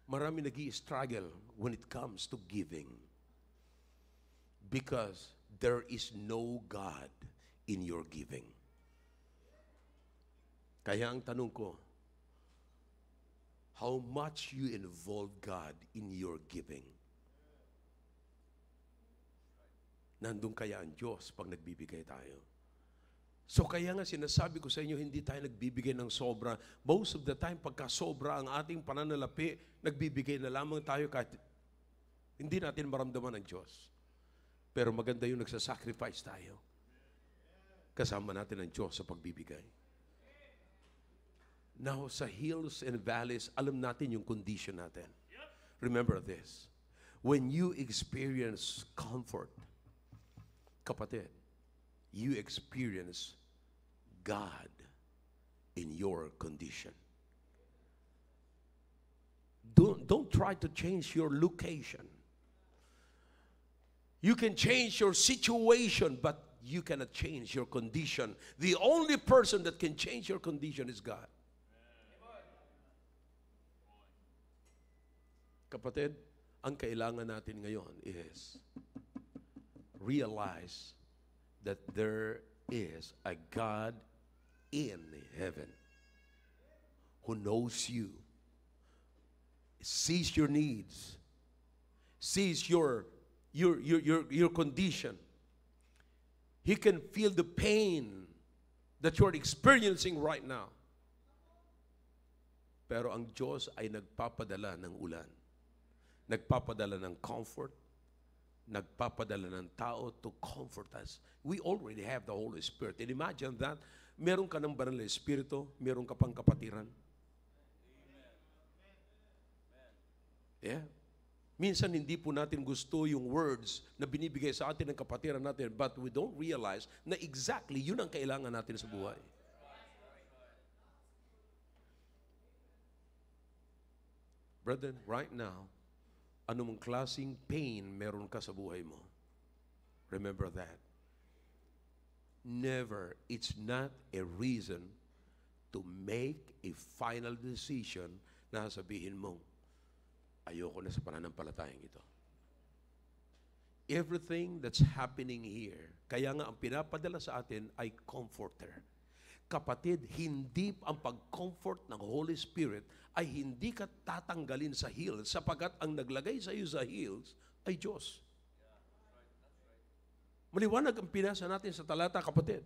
Marami nag-i-struggle when it comes to giving. Because there is no God in your giving. Kaya ang tanong ko, how much you involve God in your giving? Nandun kaya ang Diyos pag nagbibigay tayo? So kaya nga sinasabi ko sa inyo, hindi tayo nagbibigay ng sobra. Most of the time, pagka sobra ang ating pananalapi, nagbibigay na lamang tayo kahit hindi natin maramdaman ng Diyos. Pero maganda yung nagsasacrifice tayo. Kasama natin ang Diyos sa pagbibigay. Now, sa hills and valleys, alam natin yung condition natin. Remember this. When you experience comfort, kapatid, you experience God in your condition. Don't try to change your location. You can change your situation, but you cannot change your condition. The only person that can change your condition is God. Kapatid, ang kailangan natin ngayon is realize that there is a God in heaven who knows you, sees your needs, sees your condition. He can feel the pain that you're experiencing right now. Pero ang Diyos ay nagpapadala ng ulan. Nagpapadala ng comfort. Nagpapadala ng tao to comfort us. We already have the Holy Spirit. And imagine that, meron ka ng banal na Espiritu, meron ka pang kapatiran. Yeah. Minsan hindi po natin gusto yung words na binibigay sa atin ng kapatiran natin, but we don't realize na exactly yun ang kailangan natin sa buhay. Brethren, right now, anumang klaseng pain meron ka sa buhay mo, remember that. Never, it's not a reason to make a final decision na sabihin mo, ayoko na sa pananampalatayang ito. Everything that's happening here, kaya nga ang pinapadala sa atin ay comforter. Kapatid, hindi ang pag-comfort ng Holy Spirit ay hindi ka tatanggalin sa hills sapagat ang naglagay sa iyo sa hills ay Diyos. Maliwanag ang binasa natin sa talata, kapatid.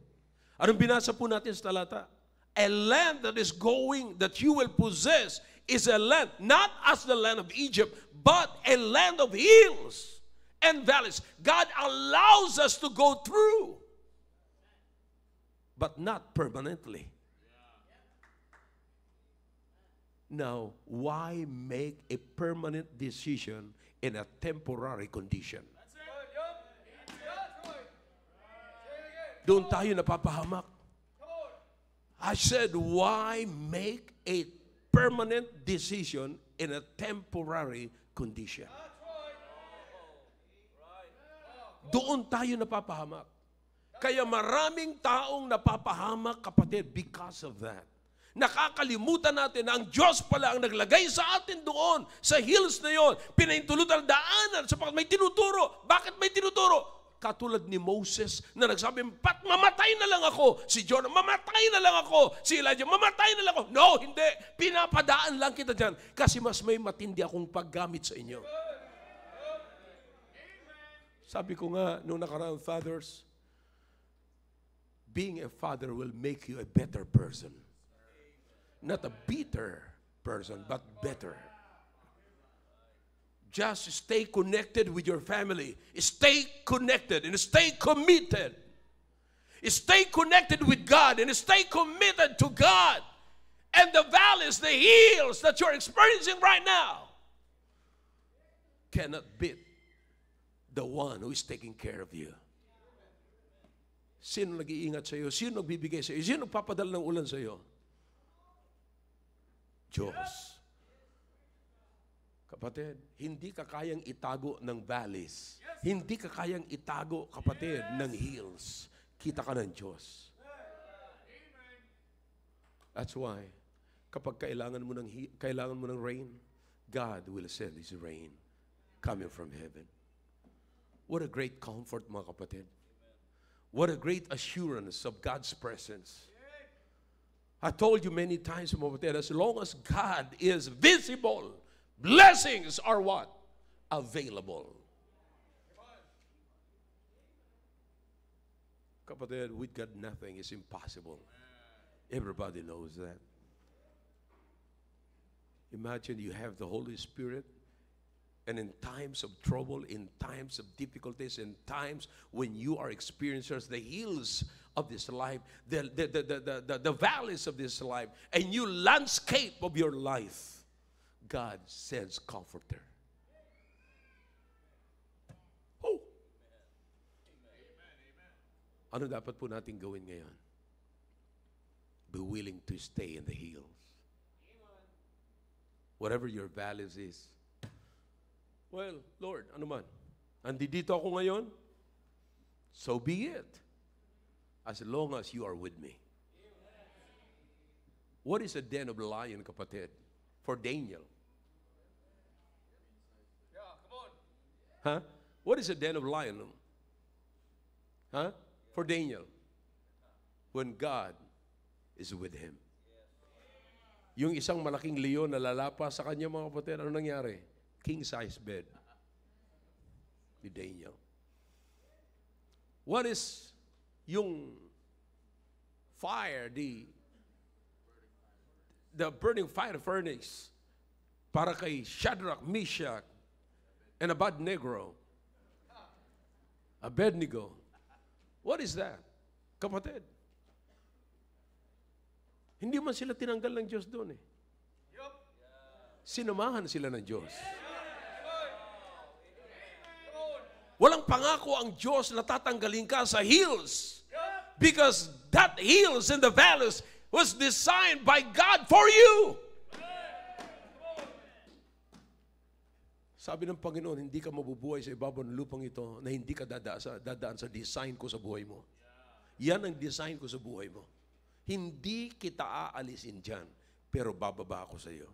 Anong binasa po natin sa talata? A land that is going, that you will possess, is a land, not as the land of Egypt, but a land of hills and valleys. God allows us to go through, but not permanently. Now, why make a permanent decision in a temporary condition? Doon tayo napapahamak. I said, why make a permanent decision in a temporary condition? Doon tayo napapahamak. Kaya maraming taong napapahamak, kapatid, because of that. Nakakalimutan natin na ang Diyos pala ang naglagay sa atin doon, sa hills na yon. Pinahintulutan ang daanan sapagkat may tinuturo. Bakit may tinuturo? Katulad ni Moses na nagsabi, mamatay na lang ako. Si Jonah, mamatay na lang ako. Si Elijah, mamatay na lang ako. No, hindi. Pinapadaan lang kita dyan kasi mas may matindi akong paggamit sa inyo. Sabi ko nga, noong nakaraang fathers, being a father will make you a better person. Not a bitter person, but better. Just stay connected with your family. Stay connected and stay committed. Stay connected with God and stay committed to God. And the valleys, the hills that you're experiencing right now cannot beat the one who is taking care of you. Sino nag-iingat sa iyo? Sino nagbibigay sa iyo? Sino nagpapadala ng ulan sa iyo? Diyos. Kapatid, hindi ka kayang itago ng valleys. Hindi ka kayang itago, kapatid, ng hills. Kita ka ng Diyos. That's why, kapag kailangan mo ng rain, God will send His rain coming from heaven. What a great comfort, mga kapatid. What a great assurance of God's presence. I told you many times, mga kapatid, as long as God is visible, blessings are what? Available. Kapatid, with God nothing is impossible. Everybody knows that. Imagine you have the Holy Spirit, and in times of trouble, in times of difficulties, in times when you are experiencing the hills of this life, the valleys of this life, a new landscape of your life, God sends comforter. Oh. Ano dapat po natin gawin ngayon? Be willing to stay in the hills. Whatever your valleys is. Well, Lord, ano man, andito ako ngayon, so be it. As long as you are with me. What is a den of a lion, kapatid? For Daniel. Yeah, come on. Huh? What is a den of a lion? Huh? For Daniel. When God is with him. Yung isang malaking leon na lalapa sa kanya, mga kapatid, ano nangyari? King-size bed. Ni Daniel. What is yung fire, the burning fire furnace para kay Shadrach, Meshach, and Abednego? Abednego. What is that? Kapatid, hindi man sila tinanggal ng Diyos doon eh. Sinamahan sila ng Diyos. Walang pangako ang Diyos na tatanggalin ka sa hills. Because that hills and the valleys was designed by God for you. Sabi ng Panginoon, hindi ka mabubuhay sa ibabaw ng lupang ito na hindi ka dadaan sa design ko sa buhay mo. Yan ang design ko sa buhay mo. Hindi kita aalisin dyan, pero bababa ako sa iyo.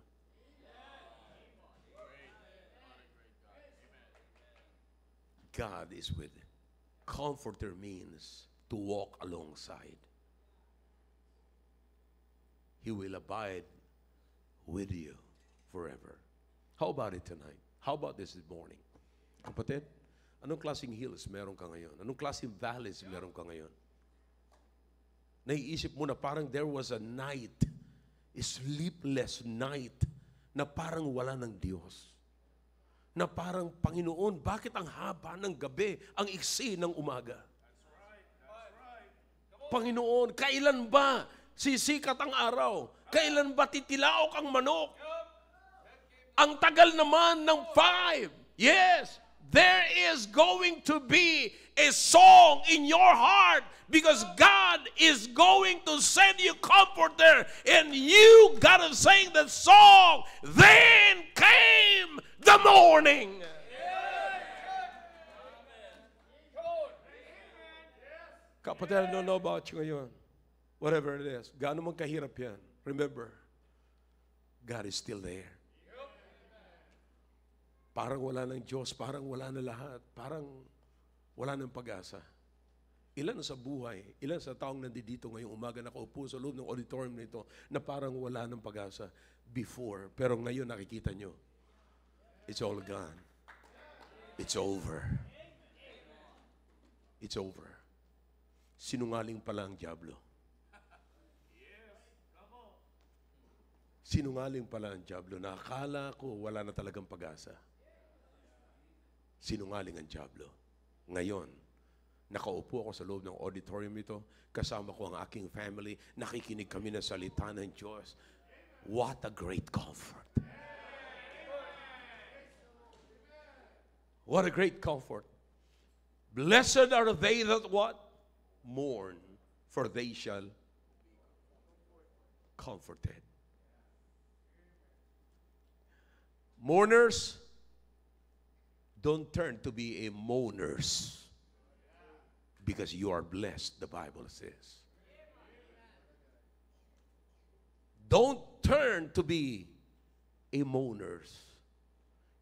God is with you. Comforter means to walk alongside. He will abide with you forever. How about it tonight? How about this morning? Kapatid, anong klaseng hills meron ka ngayon? Anong klaseng valleys meron ka ngayon? Naiisip mo na parang there was a night, a sleepless night, na parang wala ng Diyos. Na parang, Panginoon, bakit ang haba ng gabi, ang iksi ng umaga? Panginoon, kailan ba sisikat ang araw? Kailan ba titilaok ang manok? Ang tagal naman ng 5. Yes, there is going to be a song in your heart because God is going to send you comforter and you got to sing the song. Then came the morning. Kapatid, I don't know about you ngayon. Whatever it is, gaano man kahirap yan, remember, God is still there. Parang wala ng Diyos, parang wala na lahat, parang wala ng pag-asa. Ilan sa buhay, ilan sa taong nandito ngayong umaga nakaupo sa loob ng auditorium nito na parang wala ng pag-asa before, pero ngayon nakikita nyo, it's all gone. It's over. It's over. Sinungaling pala ang dyablo. Sinungaling pala ang dyablo na akala ko wala na talagang pag-asa. Sinungaling ang dyablo. Ngayon, nakaupo ako sa loob ng auditorium ito, kasama ko ang aking family, nakikinig kami ng salita ng Diyos. What a great comfort. What a great comfort. Blessed are they that what? Mourn, for they shall comforted. Mourners, don't turn to be a moaners. Because you are blessed, the Bible says. Don't turn to be a moaners.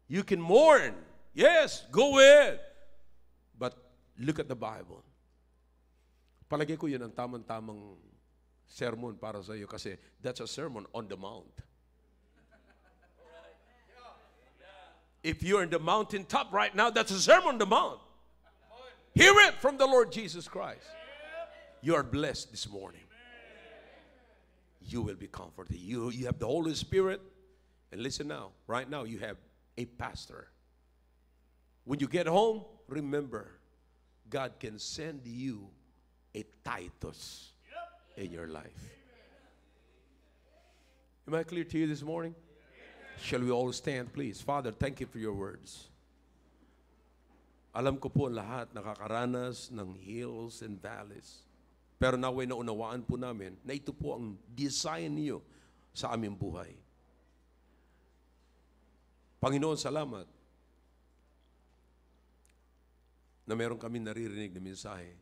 You can mourn. Yes, go ahead. But look at the Bible. Palagay ko yun ang tamang-tamang sermon para sa iyo kasi that's a sermon on the mount. If you're in the mountaintop right now, that's a sermon on the mount. Hear it from the Lord Jesus Christ. You are blessed this morning. You will be comforted. You have the Holy Spirit. And listen now, right now you have a pastor. When you get home, remember, God can send you a Titus in your life. Am I clear to you this morning? Shall we all stand, please? Father, thank you for your words. Alam ko po lahat nakakaranas ng hills and valleys. Pero naway naunawaan po namin na ito po ang design niyo sa aming buhay. Panginoon, salamat na meron kami naririnig na mensahe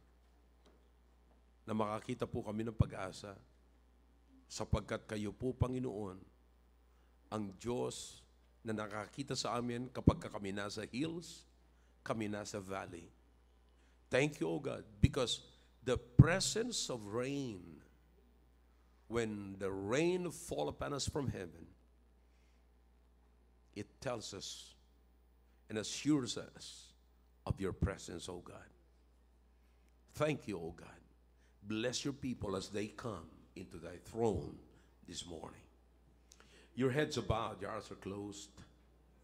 na makakita po kami ng pag-asa sapagkat kayo po, Panginoon, ang Diyos na nakakita sa amin kapag kami nasa hills, kami nasa valley. Thank you, O God, because the presence of rain, when the rain fall upon us from heaven, it tells us and assures us of your presence, O God. Thank you, O God. Bless your people as they come into thy throne this morning. Your heads are bowed, your eyes are closed.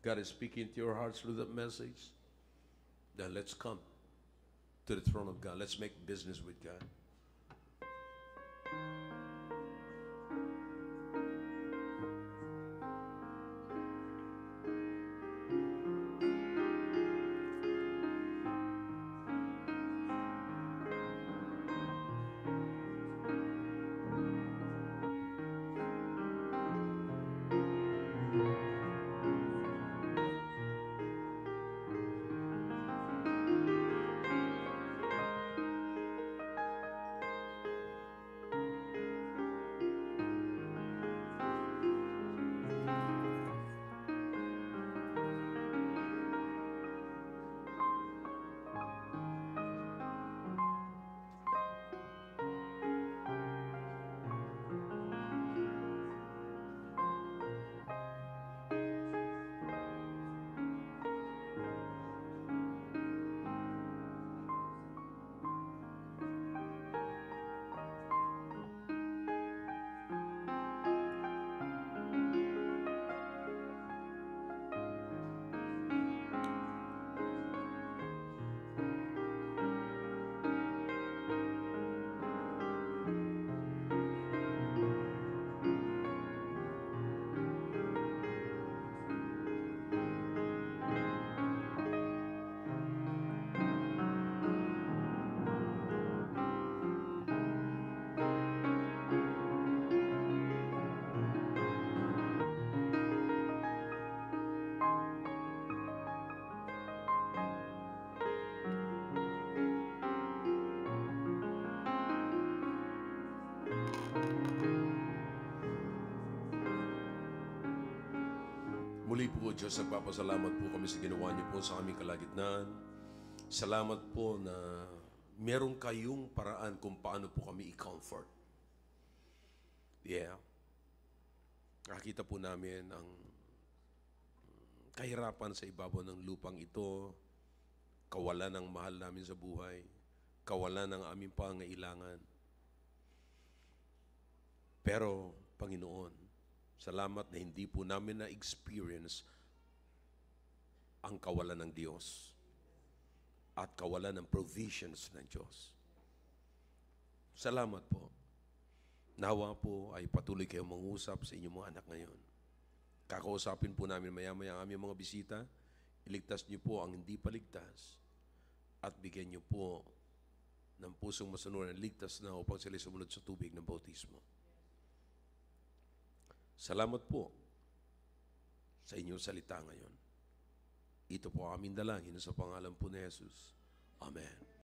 God is speaking to your hearts through that message. Then let's come to the throne of God. Let's make business with God. Muli po, Diyos, nagpapasalamat po kami sa ginawa niyo po sa aming kalagitnaan. Salamat po na meron kayong paraan kung paano po kami i-comfort. Yeah. Nakita po namin ang kahirapan sa ibabaw ng lupang ito, kawalan ng mahal namin sa buhay, kawalan ng aming pangailangan. Pero, Panginoon, salamat na hindi po namin na-experience ang kawalan ng Diyos at kawalan ng provisions ng Diyos. Salamat po. Nawa po ay patuloy kayong mangusap sa inyong mga anak ngayon. Kakausapin po namin maya-maya ang aming mga bisita. Iligtas niyo po ang hindi paligtas at bigyan niyo po ng pusong masunuran ligtas na upang sila sumunod sa tubig ng bautismo. Salamat po sa inyong salita ngayon. Ito po aming dalangin sa pangalan po ni Jesus. Amen.